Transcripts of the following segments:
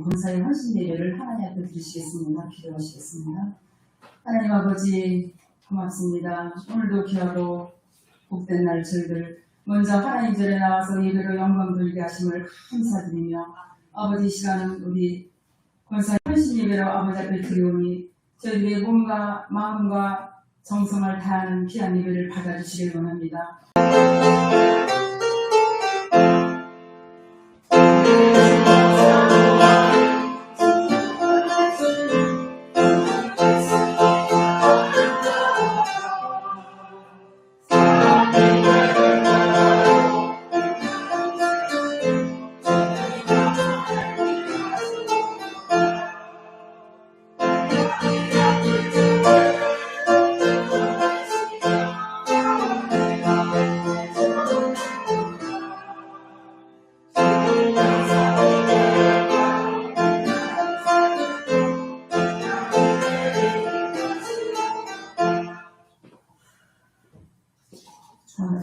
본사의 헌신 예배를 하나님 앞에 드리시겠습니다. 기도하시겠습니다. 하나님 아버지 고맙습니다. 오늘도 귀하고 복된 날 저희들 먼저 하나님 전에 나와서 예배로 영광 돌리게 하심을 감사드리며 아버지 이 시간은 우리 본사의 헌신 예배로 아버지 앞에 드리오니 저희들의 몸과 마음과 정성을 다하는 귀한 예배를 받아주시길 원합니다.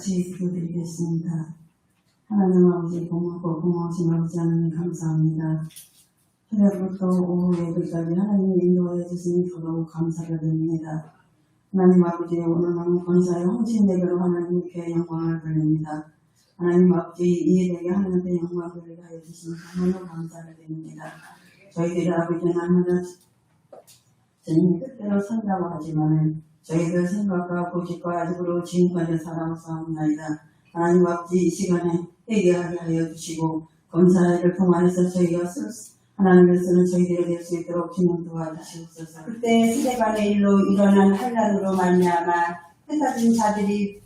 같이 기도드리겠습니다. 하나님 아버지 고맙고 고마우신 아버지 하나님 감사합니다. 새벽부터 오후 예배까지 하나님 인도해 주시니 더더욱 감사를 드립니다. 하나님 아버지 오늘은 권사의 헌신 예배로 하나님께 영광을 돌립니다. 하나님 아버지 이 예배에 하나님께 영광을 하여 주시니 너무 감사를 드립니다. 저희들이 아버지 하나님 주님 뜻대로 산다고 하지만 저희들 생각과 고집과 아직으로 지금까지 살아왔사옵나이다. 하나님 아버지 이 시간에 회개하게 하여 주시고 검사를 통하여서 저희가 하나님을 쓰는 저희들이 될 수 있도록 주님 도와주시옵소서. 그때 스데반의 일로 일어난 환난으로 말미암아 흩어진 자들이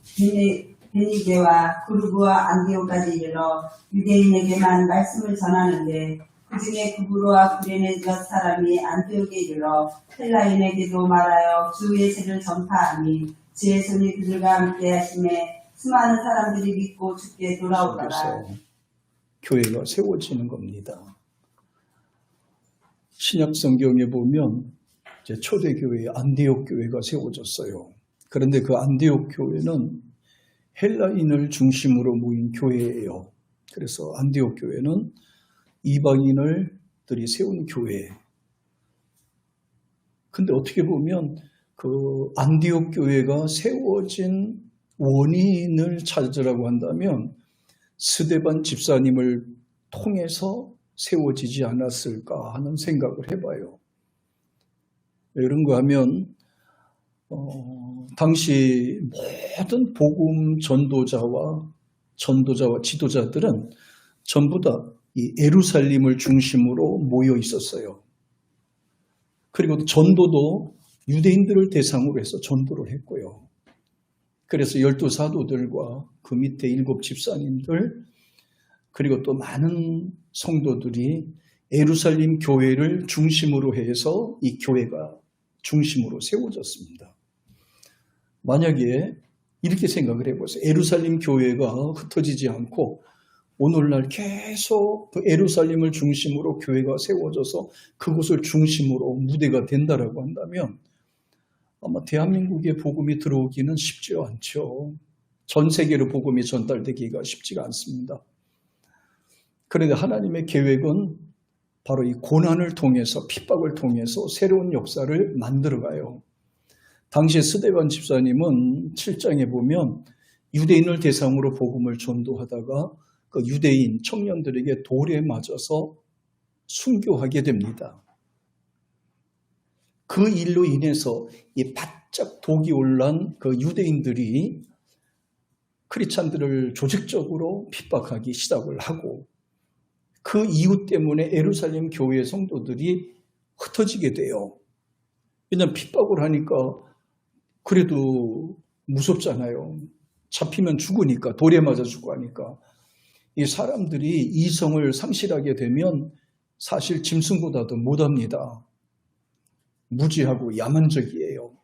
베니게와 구르브와 안디오까지 이르러 유대인에게만 말씀을 전하는데 그 중에 구브로와 구레네 몇 사람이 안디옥에 이르러 헬라인에게도 말하여 주 예수를 전파하니 주의 손이 그들과 함께 하심에 수많은 사람들이 믿고 주께 돌아오더라. 교회가 세워지는 겁니다. 신약 성경에 보면 이제 초대교회 안디옥 교회가 세워졌어요. 그런데 그 안디옥 교회는 헬라인을 중심으로 모인 교회예요. 그래서 안디옥 교회는 이방인들이 세운 교회. 근데 어떻게 보면 그 안디옥 교회가 세워진 원인을 찾으라고 한다면 스데반 집사님을 통해서 세워지지 않았을까 하는 생각을 해봐요. 왜 그런가 하면 당시 모든 복음 전도자와 지도자들은 전부 다 이 예루살렘을 중심으로 모여 있었어요. 그리고 전도도 유대인들을 대상으로 해서 전도를 했고요. 그래서 12사도들과 그 밑에 7 집사님들 그리고 또 많은 성도들이 예루살렘 교회를 중심으로 해서 이 교회가 중심으로 세워졌습니다. 만약에 이렇게 생각을 해보세요. 예루살렘 교회가 흩어지지 않고 오늘날 계속 그 예루살렘을 중심으로 교회가 세워져서 그곳을 중심으로 무대가 된다라고 한다면 아마 대한민국에 복음이 들어오기는 쉽지 않죠. 전 세계로 복음이 전달되기가 쉽지가 않습니다. 그런데 하나님의 계획은 바로 이 고난을 통해서 핍박을 통해서 새로운 역사를 만들어가요. 당시 스데반 집사님은 7장에 보면 유대인을 대상으로 복음을 전도하다가 그 유대인 청년들에게 돌에 맞아서 순교하게 됩니다. 그 일로 인해서 이 바짝 독이 올란 그 유대인들이 크리스찬들을 조직적으로 핍박하기 시작을 하고 그 이유 때문에 예루살렘 교회 성도들이 흩어지게 돼요. 왜냐하면 핍박을 하니까 그래도 무섭잖아요. 잡히면 죽으니까 돌에 맞아 죽고 하니까 이 사람들이 이성을 상실하게 되면 사실 짐승보다도 못합니다. 무지하고 야만적이에요.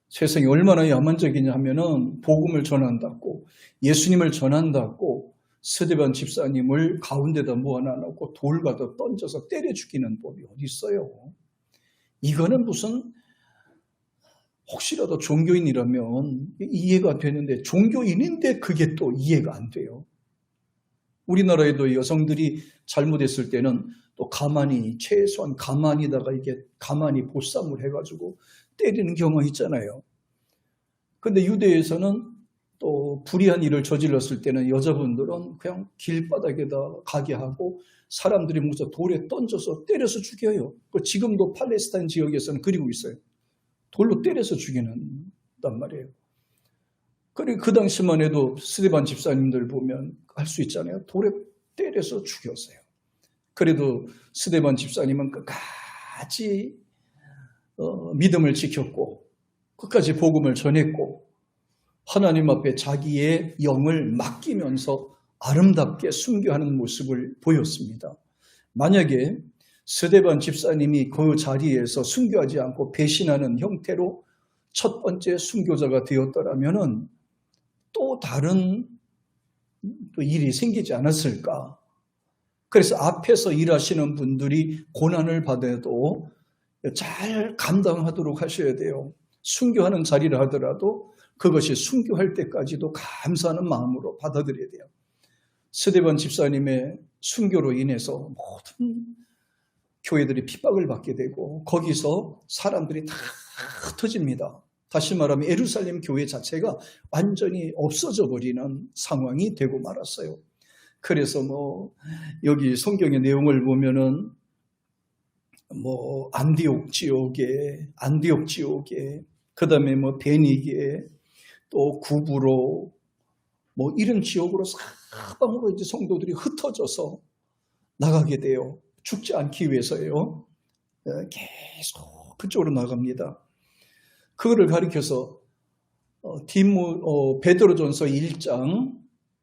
세상이 얼마나 야만적이냐 하면은 복음을 전한다고 예수님을 전한다고 스데반 집사님을 가운데다 모아놔놓고 돌 갖다 던져서 때려 죽이는 법이 어디 있어요. 이거는 무슨 혹시라도 종교인이라면 이해가 되는데 종교인인데 그게 또 이해가 안 돼요. 우리나라에도 여성들이 잘못했을 때는 또 가만히, 최소한 가만히다가 이게 가만히 보쌈을 해가지고 때리는 경우가 있잖아요. 근데 유대에서는 또 불의한 일을 저질렀을 때는 여자분들은 그냥 길바닥에다 가게 하고 사람들이 무슨 돌에 던져서 때려서 죽여요. 지금도 팔레스타인 지역에서는 그리고 있어요. 돌로 때려서 죽이는단 말이에요. 그리고 그 당시만 해도 스데반 집사님들 보면 할 수 있잖아요. 돌에 때려서 죽였어요. 그래도 스데반 집사님은 끝까지 믿음을 지켰고 끝까지 복음을 전했고 하나님 앞에 자기의 영을 맡기면서 아름답게 순교하는 모습을 보였습니다. 만약에 스데반 집사님이 그 자리에서 순교하지 않고 배신하는 형태로 첫 번째 순교자가 되었더라면 또 다른 일이 생기지 않았을까? 그래서 앞에서 일하시는 분들이 고난을 받아도 잘 감당하도록 하셔야 돼요. 순교하는 자리를 하더라도 그것이 순교할 때까지도 감사하는 마음으로 받아들여야 돼요. 스데반 집사님의 순교로 인해서 모든 교회들이 핍박을 받게 되고 거기서 사람들이 다 흩어집니다. 다시 말하면 예루살렘 교회 자체가 완전히 없어져 버리는 상황이 되고 말았어요. 그래서 여기 성경의 내용을 보면은 안디옥 지역에 그 다음에 베니게 또 구브로 이런 지역으로 사방으로 이제 성도들이 흩어져서 나가게 돼요. 죽지 않기 위해서요. 계속 그쪽으로 나갑니다. 그거를 가리켜서 베드로전서 1장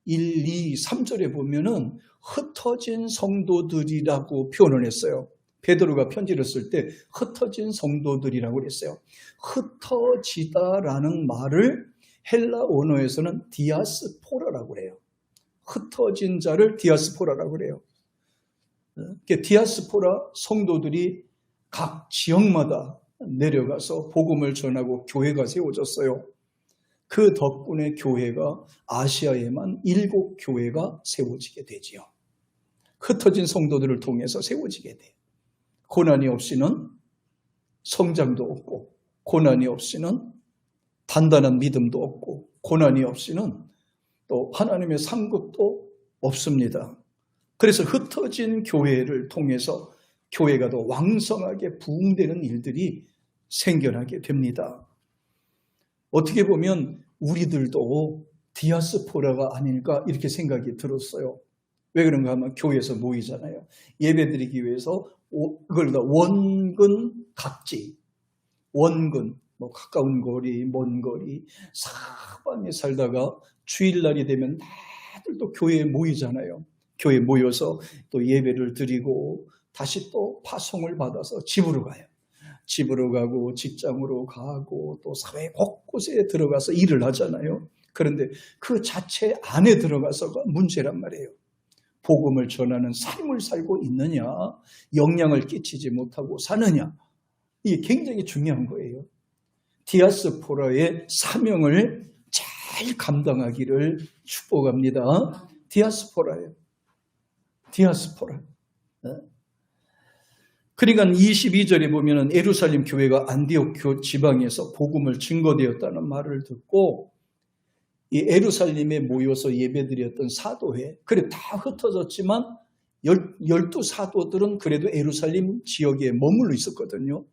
1, 2, 3절에 보면은 흩어진 성도들이라고 표현을 했어요. 베드로가 편지를 쓸 때 흩어진 성도들이라고 그랬어요. 흩어지다라는 말을 헬라 언어에서는 디아스포라라고 그래요. 흩어진 자를 디아스포라라고 그래요. 디아스포라 성도들이 각 지역마다 내려가서 복음을 전하고 교회가 세워졌어요. 그 덕분에 교회가 아시아에만 7교회가 세워지게 되지요. 흩어진 성도들을 통해서 세워지게 돼요. 고난이 없이는 성장도 없고 고난이 없이는 단단한 믿음도 없고 고난이 없이는 또 하나님의 상급도 없습니다. 그래서 흩어진 교회를 통해서 교회가 더 왕성하게 부흥되는 일들이 생겨나게 됩니다. 어떻게 보면 우리들도 디아스포라가 아닐까 이렇게 생각이 들었어요. 왜 그런가 하면 교회에서 모이잖아요. 예배드리기 위해서 그걸 다 원근 각지, 원근 가까운 거리, 먼 거리, 사방에 살다가 주일날이 되면 다들 또 교회에 모이잖아요. 교회에 모여서 또 예배를 드리고 다시 또 파송을 받아서 집으로 가요. 집으로 가고 직장으로 가고 또 사회 곳곳에 들어가서 일을 하잖아요. 그런데 그 자체 안에 들어가서가 문제란 말이에요. 복음을 전하는 삶을 살고 있느냐, 영향을 끼치지 못하고 사느냐, 이게 굉장히 중요한 거예요. 디아스포라의 사명을 잘 감당하기를 축복합니다. 디아스포라예요. 디아스포라. 그러니까 22절에 보면은 예루살렘 교회가 안디옥 지방에서 복음을 증거되었다는 말을 듣고 이 예루살렘에 모여서 예배드렸던 사도회, 그래 다 흩어졌지만 12사도들은 그래도 예루살렘 지역에 머물러 있었거든요.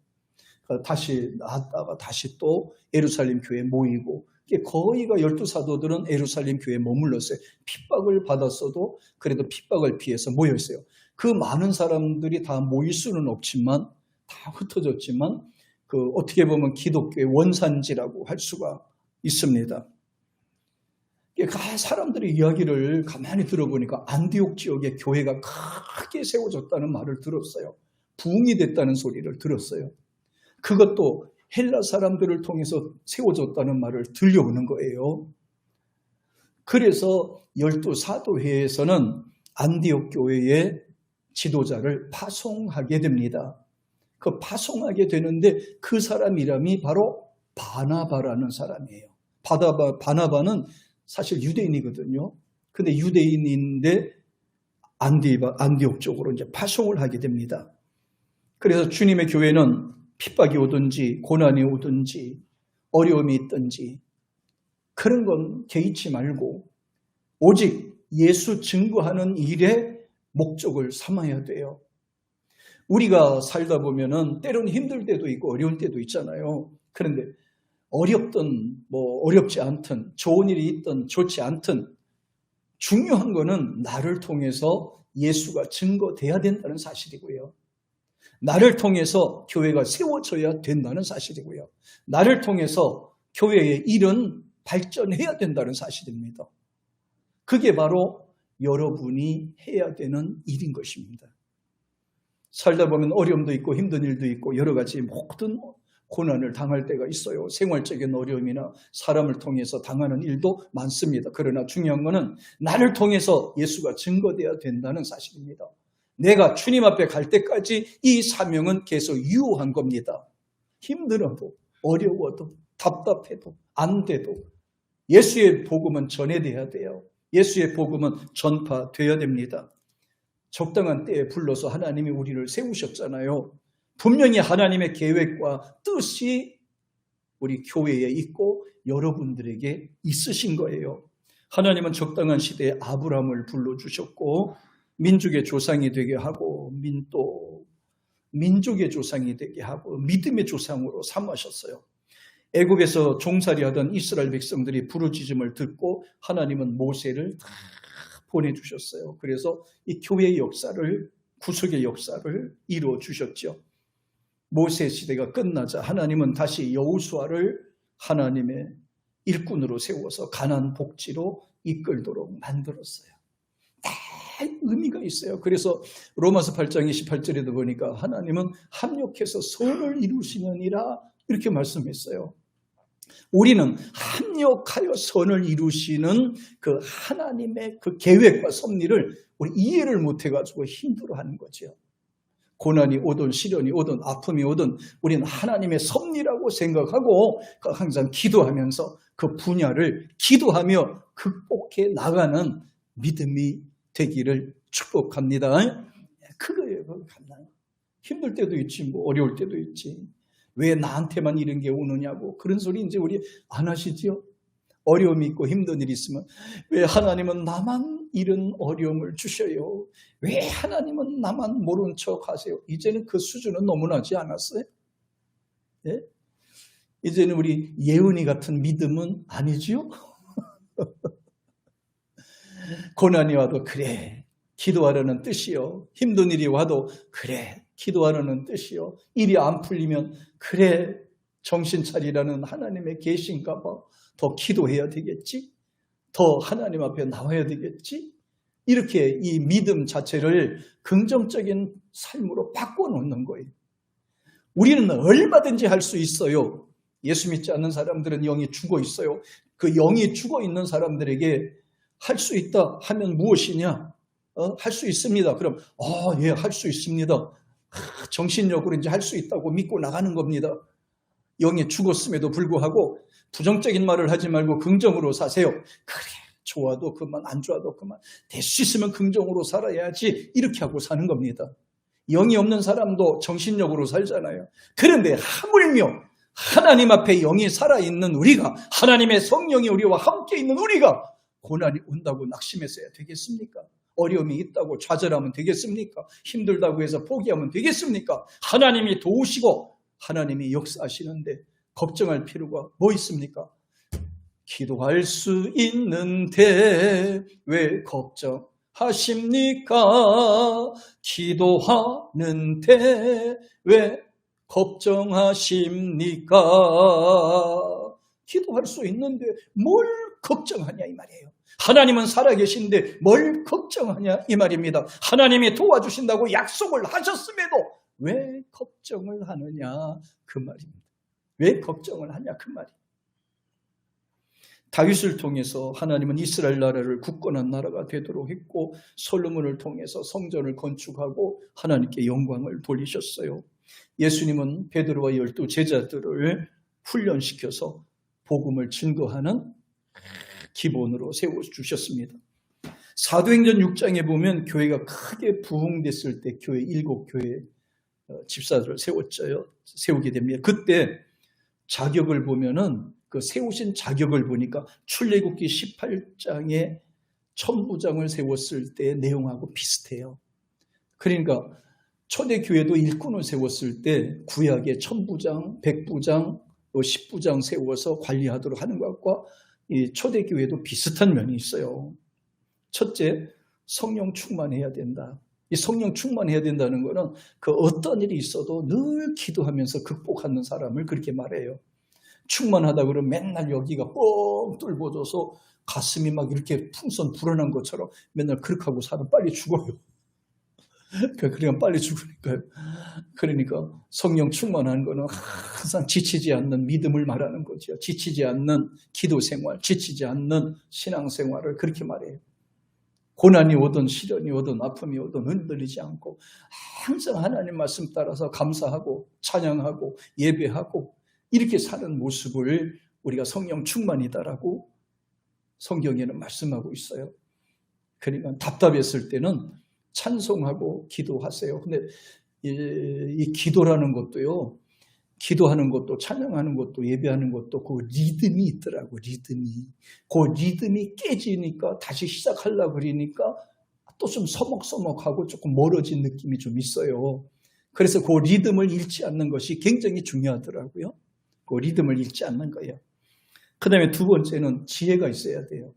다시 나왔다가 다시 또 예루살렘 교회에 모이고 거의가 12사도들은 예루살렘 교회에 머물렀어요. 핍박을 받았어도 그래도 핍박을 피해서 모였어요. 그 많은 사람들이 다 모일 수는 없지만 다 흩어졌지만 어떻게 보면 기독교의 원산지라고 할 수가 있습니다. 사람들의 이야기를 가만히 들어보니까 안디옥 지역의 교회가 크게 세워졌다는 말을 들었어요. 부흥이 됐다는 소리를 들었어요. 그것도 헬라 사람들을 통해서 세워졌다는 말을 들려오는 거예요. 그래서 12사도회에서는 안디옥 교회의 지도자를 파송하게 됩니다. 그 파송하게 되는데 그 사람 이름이 바로 바나바라는 사람이에요. 바나바는 사실 유대인이거든요. 근데 유대인인데 안디옥 쪽으로 이제 파송을 하게 됩니다. 그래서 주님의 교회는 핍박이 오든지 고난이 오든지 어려움이 있든지 그런 건 개의치 말고 오직 예수 증거하는 일에 목적을 삼아야 돼요. 우리가 살다 보면은 때로는 힘들 때도 있고 어려운 때도 있잖아요. 그런데 어렵든 어렵지 않든 좋은 일이 있든 좋지 않든 중요한 거는 나를 통해서 예수가 증거돼야 된다는 사실이고요. 나를 통해서 교회가 세워져야 된다는 사실이고요. 나를 통해서 교회의 일은 발전해야 된다는 사실입니다. 그게 바로 여러분이 해야 되는 일인 것입니다. 살다 보면 어려움도 있고 힘든 일도 있고 여러 가지 모든 고난을 당할 때가 있어요. 생활적인 어려움이나 사람을 통해서 당하는 일도 많습니다. 그러나 중요한 것은 나를 통해서 예수가 증거되어야 된다는 사실입니다. 내가 주님 앞에 갈 때까지 이 사명은 계속 유효한 겁니다. 힘들어도 어려워도 답답해도 안 돼도 예수의 복음은 전해져야 돼요. 예수의 복음은 전파되어야 됩니다. 적당한 때에 불러서 하나님이 우리를 세우셨잖아요. 분명히 하나님의 계획과 뜻이 우리 교회에 있고 여러분들에게 있으신 거예요. 하나님은 적당한 시대에 아브라함을 불러주셨고 민족의 조상이 되게 하고 또 민족의 조상이 되게 하고 믿음의 조상으로 삼으셨어요. 애굽에서 종살이하던 이스라엘 백성들이 부르짖음을 듣고 하나님은 모세를 다 보내주셨어요. 그래서 이 교회의 역사를, 구속의 역사를 이루어 주셨죠. 모세 시대가 끝나자 하나님은 다시 여호수아를 하나님의 일꾼으로 세워서 가나안 복지로 이끌도록 만들었어요. 다 의미가 있어요. 그래서 로마서 8장 28절에도 보니까 하나님은 합력해서 선을 이루시느니라 이렇게 말씀했어요. 우리는 합력하여 선을 이루시는 그 하나님의 그 계획과 섭리를 우리 이해를 못해가지고 힘들어하는 거죠. 고난이 오든 시련이 오든 아픔이 오든 우리는 하나님의 섭리라고 생각하고 항상 기도하면서 그 분야를 기도하며 극복해 나가는 믿음이 되기를 축복합니다. 그거예요. 힘들 때도 있지, 어려울 때도 있지. 왜 나한테만 이런 게 오느냐고 그런 소리 이제 우리 안 하시지요? 어려움이 있고 힘든 일이 있으면 왜 하나님은 나만 이런 어려움을 주셔요? 왜 하나님은 나만 모른 척 하세요? 이제는 그 수준은 너무나지 않았어요? 예? 이제는 우리 예은이 같은 믿음은 아니지요? 고난이 와도 그래 기도하려는 뜻이요. 힘든 일이 와도 그래 기도하려는 뜻이요. 일이 안 풀리면 그래 정신 차리라는 하나님의 계신가 봐. 더 기도해야 되겠지? 더 하나님 앞에 나와야 되겠지? 이렇게 이 믿음 자체를 긍정적인 삶으로 바꿔놓는 거예요. 우리는 얼마든지 할 수 있어요. 예수 믿지 않는 사람들은 영이 죽어 있어요. 그 영이 죽어 있는 사람들에게 할 수 있다 하면 무엇이냐? 할 수 있습니다. 그럼 예, 할 수 있습니다. 정신력으로 이제 할 수 있다고 믿고 나가는 겁니다. 영이 죽었음에도 불구하고 부정적인 말을 하지 말고 긍정으로 사세요. 그래, 좋아도 그만, 안 좋아도 그만. 될 수 있으면 긍정으로 살아야지. 이렇게 하고 사는 겁니다. 영이 없는 사람도 정신력으로 살잖아요. 그런데 하물며 하나님 앞에 영이 살아있는 우리가, 하나님의 성령이 우리와 함께 있는 우리가 고난이 온다고 낙심했어야 되겠습니까? 어려움이 있다고 좌절하면 되겠습니까? 힘들다고 해서 포기하면 되겠습니까? 하나님이 도우시고 하나님이 역사하시는데 걱정할 필요가 뭐 있습니까? 기도할 수 있는데 왜 걱정하십니까? 기도하는데 왜 걱정하십니까? 기도할 수 있는데 뭘 걱정하냐 이 말이에요. 하나님은 살아계신데 뭘 걱정하냐 이 말입니다. 하나님이 도와주신다고 약속을 하셨음에도 왜 걱정을 하느냐 그 말입니다. 왜 걱정을 하냐 그 말이에요. 다윗을 통해서 하나님은 이스라엘 나라를 굳건한 나라가 되도록 했고 솔로몬을 통해서 성전을 건축하고 하나님께 영광을 돌리셨어요. 예수님은 베드로와 12 제자들을 훈련시켜서 복음을 증거하는 기본으로 세워주셨습니다. 사도행전 6장에 보면 교회가 크게 부흥됐을 때 교회 7교회 집사들을 세우게 됩니다. 그때 자격을 보면은 그 세우신 자격을 보니까 출애굽기 18장에 천부장을 세웠을 때의 내용하고 비슷해요. 그러니까 초대교회도 일꾼을 세웠을 때 구약의 천부장, 백부장, 10부장 세워서 관리하도록 하는 것과 이 초대교회도 비슷한 면이 있어요. 첫째, 성령 충만해야 된다. 이 성령 충만해야 된다는 것은 그 어떤 일이 있어도 늘 기도하면서 극복하는 사람을 그렇게 말해요. 충만하다 그러면 맨날 여기가 뻥 뚫어져서 가슴이 막 이렇게 풍선 불어난 것처럼 맨날 그렇게 하고 사람 빨리 죽어요. 그러니까 빨리 죽으니까요. 그러니까 성령 충만한 거는 항상 지치지 않는 믿음을 말하는 거죠. 지치지 않는 기도 생활, 지치지 않는 신앙 생활을 그렇게 말해요. 고난이 오든 시련이 오든 아픔이 오든 흔들리지 않고 항상 하나님 말씀 따라서 감사하고 찬양하고 예배하고 이렇게 사는 모습을 우리가 성령 충만이다라고 성경에는 말씀하고 있어요. 그러니까 답답했을 때는 찬송하고 기도하세요. 근데 이 기도라는 것도요, 기도하는 것도 찬양하는 것도 예배하는 것도 그 리듬이 있더라고. 그 리듬이 깨지니까 다시 시작하려고 그러니까 또 좀 서먹서먹하고 조금 멀어진 느낌이 좀 있어요. 그래서 그 리듬을 잃지 않는 것이 굉장히 중요하더라고요. 그 리듬을 잃지 않는 거예요. 그 다음에 두 번째는 지혜가 있어야 돼요.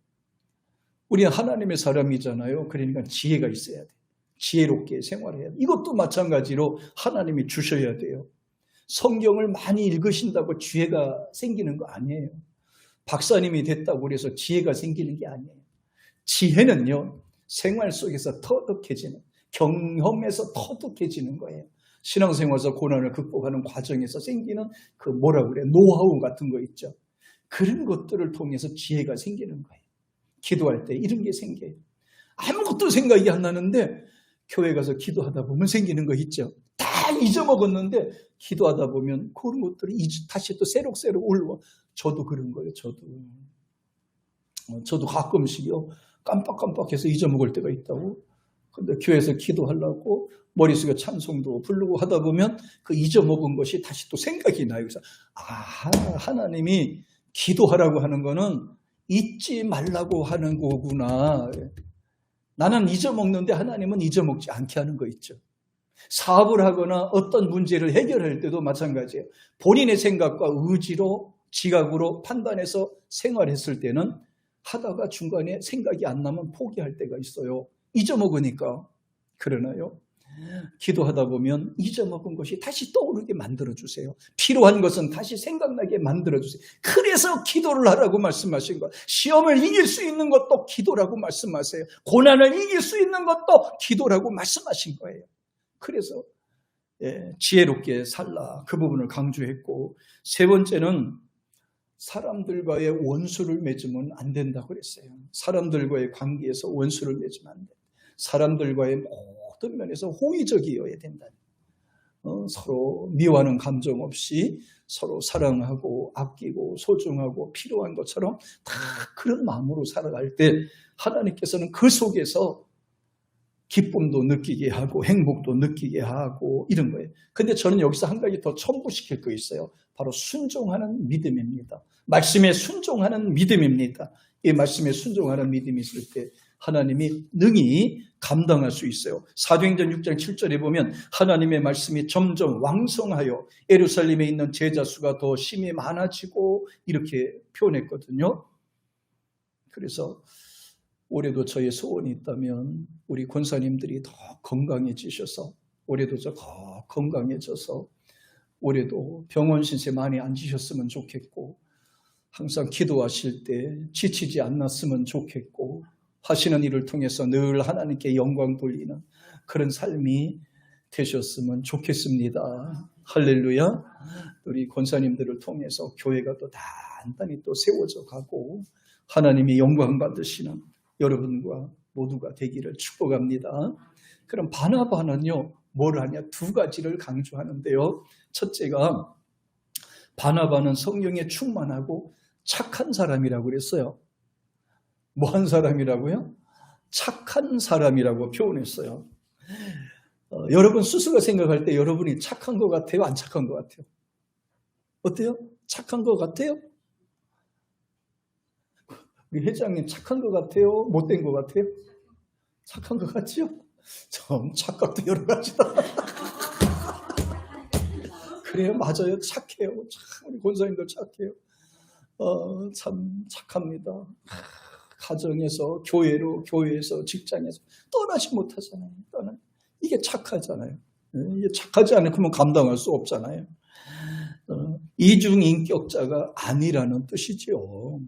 우리는 하나님의 사람이잖아요. 그러니까 지혜가 있어야 돼요. 지혜롭게 생활해야 돼요. 이것도 마찬가지로 하나님이 주셔야 돼요. 성경을 많이 읽으신다고 지혜가 생기는 거 아니에요. 박사님이 됐다고 해서 지혜가 생기는 게 아니에요. 지혜는요, 생활 속에서 터득해지는, 경험에서 터득해지는 거예요. 신앙생활에서 고난을 극복하는 과정에서 생기는 그 노하우 같은 거 있죠. 그런 것들을 통해서 지혜가 생기는 거예요. 기도할 때 이런 게 생겨요. 아무것도 생각이 안 나는데 교회 가서 기도하다 보면 생기는 거 있죠. 다 잊어먹었는데 기도하다 보면 그런 것들이 다시 또 새록새록 올라와. 저도 그런 거예요. 저도 가끔씩요, 깜빡깜빡해서 잊어먹을 때가 있다고. 근데 교회에서 기도하려고 머릿속에 찬송도 부르고 하다 보면 그 잊어먹은 것이 다시 또 생각이 나요. 그래서 하나님이 기도하라고 하는 거는 잊지 말라고 하는 거구나. 나는 잊어먹는데 하나님은 잊어먹지 않게 하는 거 있죠. 사업을 하거나 어떤 문제를 해결할 때도 마찬가지예요. 본인의 생각과 의지로, 지각으로 판단해서 생활했을 때는 하다가 중간에 생각이 안 나면 포기할 때가 있어요. 잊어먹으니까. 그러나요? 기도하다 보면 잊어먹은 것이 다시 떠오르게 만들어주세요. 필요한 것은 다시 생각나게 만들어주세요. 그래서 기도를 하라고 말씀하신 거예요. 시험을 이길 수 있는 것도 기도라고 말씀하세요. 고난을 이길 수 있는 것도 기도라고 말씀하신 거예요. 그래서 지혜롭게 살라, 그 부분을 강조했고, 세 번째는 사람들과의 원수를 맺으면 안 된다고 그랬어요. 사람들과의 관계에서 원수를 맺으면 안 돼요. 사람들과의 모든 면에서 호의적이어야 된다. 서로 미워하는 감정 없이 서로 사랑하고 아끼고 소중하고 필요한 것처럼 다 그런 마음으로 살아갈 때 하나님께서는 그 속에서 기쁨도 느끼게 하고 행복도 느끼게 하고 이런 거예요. 근데 저는 여기서 한 가지 더 첨부시킬 거 있어요. 바로 순종하는 믿음입니다. 말씀에 순종하는 믿음입니다. 이 말씀에 순종하는 믿음이 있을 때 하나님이 능히 감당할 수 있어요. 사도행전 6장 7절에 보면 하나님의 말씀이 점점 왕성하여 예루살렘에 있는 제자 수가 더 심히 많아지고 이렇게 표현했거든요. 그래서 올해도 저의 소원이 있다면 우리 권사님들이 더 건강해지셔서 올해도 더 건강해져서 올해도 병원 신세 많이 안 지셨으면 좋겠고 항상 기도하실 때 지치지 않았으면 좋겠고 하시는 일을 통해서 늘 하나님께 영광 돌리는 그런 삶이 되셨으면 좋겠습니다. 할렐루야. 우리 권사님들을 통해서 교회가 또 단단히 또 세워져 가고 하나님이 영광 받으시는 여러분과 모두가 되기를 축복합니다. 그럼 바나바는요, 뭘 하냐? 두 가지를 강조하는데요. 첫째가 바나바는 성령에 충만하고 착한 사람이라고 그랬어요. 뭐 한 사람이라고요? 착한 사람이라고 표현했어요. 여러분 스스로 생각할 때 여러분이 착한 것 같아요? 안 착한 것 같아요? 어때요? 착한 것 같아요? 우리 회장님 착한 것 같아요? 못된 것 같아요? 착한 것 같지요? 참 착각도 여러 가지다. 그래요, 맞아요. 착해요. 참 우리 권사님들 착해요. 참 착합니다. 가정에서, 교회로, 교회에서, 직장에서 떠나지 못하잖아요. 이게 착하잖아요. 이게 착하지 않으면 감당할 수 없잖아요. 이중인격자가 아니라는 뜻이지요.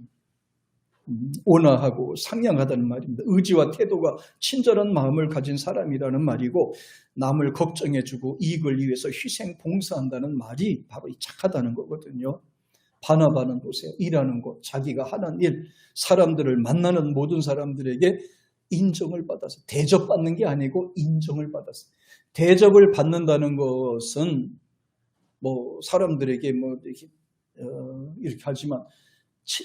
온화하고 상냥하다는 말입니다. 의지와 태도가 친절한 마음을 가진 사람이라는 말이고, 남을 걱정해주고 이익을 위해서 희생 봉사한다는 말이 바로 이 착하다는 거거든요. 바나바는 보세요. 일하는 곳, 자기가 하는 일, 사람들을 만나는 모든 사람들에게 인정을 받아서, 대접받는 게 아니고 인정을 받아서. 대접을 받는다는 것은 사람들에게 이렇게 하지만,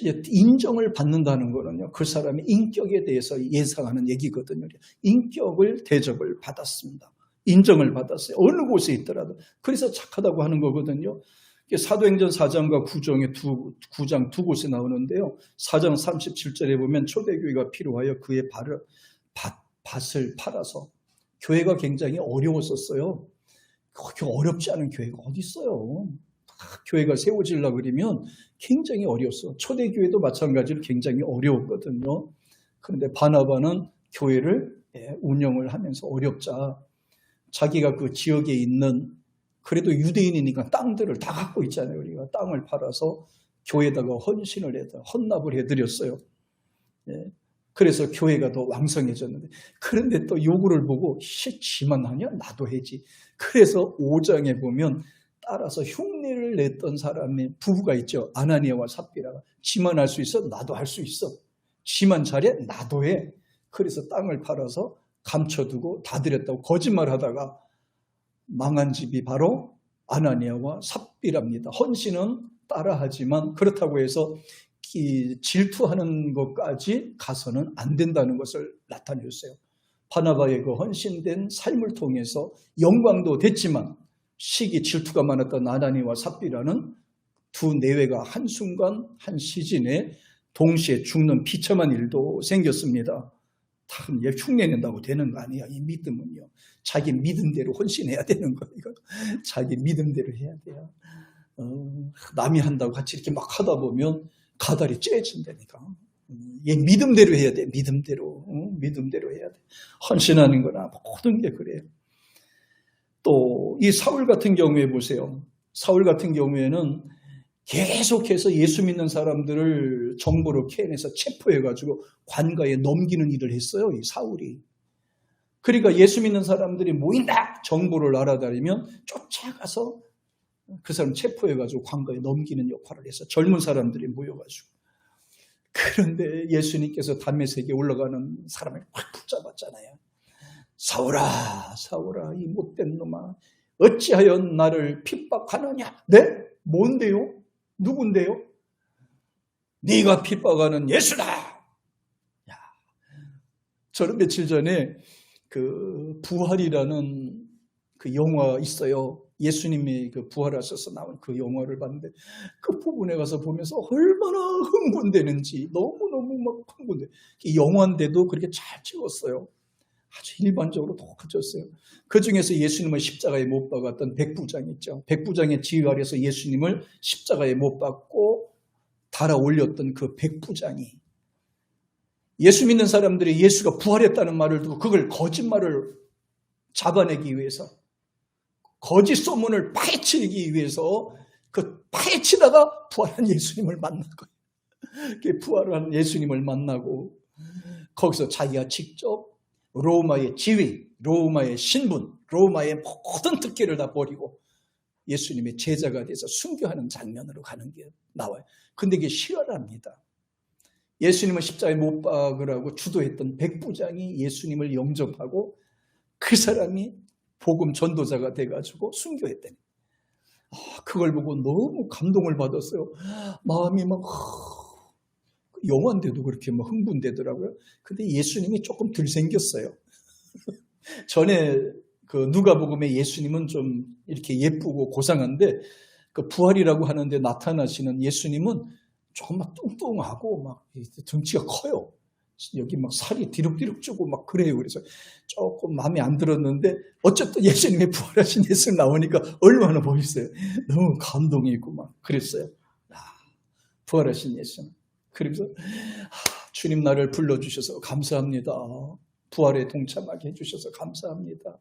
인정을 받는다는 거는요, 그 사람의 인격에 대해서 예상하는 얘기거든요. 인격을 대접을 받았습니다. 인정을 받았어요. 어느 곳에 있더라도. 그래서 착하다고 하는 거거든요. 사도행전 4장과 9장 두 곳에 나오는데요. 4장 37절에 보면 초대교회가 필요하여 그의 밭을 팔아서, 교회가 굉장히 어려웠었어요. 그렇게 어렵지 않은 교회가 어디 있어요? 교회가 세워지려고 그러면 굉장히 어려웠어. 초대교회도 마찬가지로 굉장히 어려웠거든요. 그런데 바나바는 교회를 운영을 하면서 어렵자, 자기가 그 지역에 있는, 그래도 유대인이니까 땅들을 다 갖고 있잖아요. 우리가 땅을 팔아서 교회에다가 헌납을 해드렸어요. 그래서 교회가 더 왕성해졌는데, 그런데 또 요구를 보고 지만 하냐? 나도 해지. 그래서 5장에 보면 따라서 흉내를 냈던 사람의 부부가 있죠. 아나니아와 삽비라가. 지만 할 수 있어? 나도 할 수 있어. 지만 잘해? 나도 해. 그래서 땅을 팔아서 감춰두고 다 드렸다고 거짓말하다가 망한 집이 바로 아나니아와 삽비랍니다. 헌신은 따라하지만 그렇다고 해서 질투하는 것까지 가서는 안 된다는 것을 나타내줬어요. 바나바의 그 헌신된 삶을 통해서 영광도 됐지만, 시기 질투가 많았던 아나니아와 삽비라는 두 내외가 한순간 한 시즌에 동시에 죽는 비참한 일도 생겼습니다. 다 흉내낸다고 되는 거 아니야. 이 믿음은요, 자기 믿음대로 헌신해야 되는 거예요. 자기 믿음대로 해야 돼요. 남이 한다고 같이 이렇게 막 하다 보면 가다리 째진다니까. 얘 믿음대로 해야 돼. 믿음대로. 믿음대로 해야 돼. 헌신하는 거나 모든 게 그래요. 또 이 사울 같은 경우에 보세요. 사울 같은 경우에는 계속해서 예수 믿는 사람들을 정보로 캐내서 체포해가지고 관가에 넘기는 일을 했어요. 이 사울이. 그러니까 예수 믿는 사람들이 모인다 정보를 알아다니면 쫓아가서 그 사람 체포해가지고 관가에 넘기는 역할을 해서 젊은 사람들이 모여가지고. 그런데 예수님께서 담메색에 올라가는 사람을 확 붙잡았잖아요. 사울아, 사울아, 이 못된 놈아, 어찌하여 나를 핍박하느냐? 네? 뭔데요? 누군데요? 네가 핍박하는 예수다. 야, 저는 며칠 전에 그 부활이라는 그 영화 있어요. 예수님이 그 부활하셔서 나온 그 영화를 봤는데, 그 부분에 가서 보면서 얼마나 흥분되는지, 너무너무 막 흥분돼. 영화인데도 그렇게 잘 찍었어요. 아주 일반적으로 똑같았어요. 그 중에서 예수님을 십자가에 못 박았던 백부장 있죠. 백부장의 지휘 아래서 예수님을 십자가에 못 박고 달아 올렸던 그 백부장이, 예수 믿는 사람들이 예수가 부활했다는 말을 듣고 그걸 거짓말을 잡아내기 위해서, 거짓 소문을 파헤치기 위해서 그 파헤치다가 부활한 예수님을 만난 거예요. 부활한 예수님을 만나고 거기서 자기가 직접 로마의 지위, 로마의 신분, 로마의 모든 특権을 다 버리고 예수님의 제자가 돼서 순교하는 장면으로 가는 게 나와요. 근데 이게 실화랍니다. 예수님을 십자가에 못 박으라고 주도했던 백부장이 예수님을 영접하고 그 사람이 복음 전도자가 돼가지고 순교했다니. 그걸 보고 너무 감동을 받았어요. 마음이 막 영화인데도 그렇게 막 흥분되더라고요. 근데 예수님이 조금 덜 생겼어요. 전에 그 누가복음에 예수님은 좀 이렇게 예쁘고 고상한데 그 부활이라고 하는데 나타나시는 예수님은 조금 막 뚱뚱하고 막 덩치가 커요. 여기 막 살이 디룩디룩 찌고 막 그래요. 그래서 조금 마음에 안 들었는데 어쨌든 예수님의 부활하신 예수 나오니까 얼마나 멋있어요. 너무 감동이 있고 막 그랬어요. 부활하신 예수. 그래서 주님 나를 불러주셔서 감사합니다. 부활에 동참하게 해주셔서 감사합니다.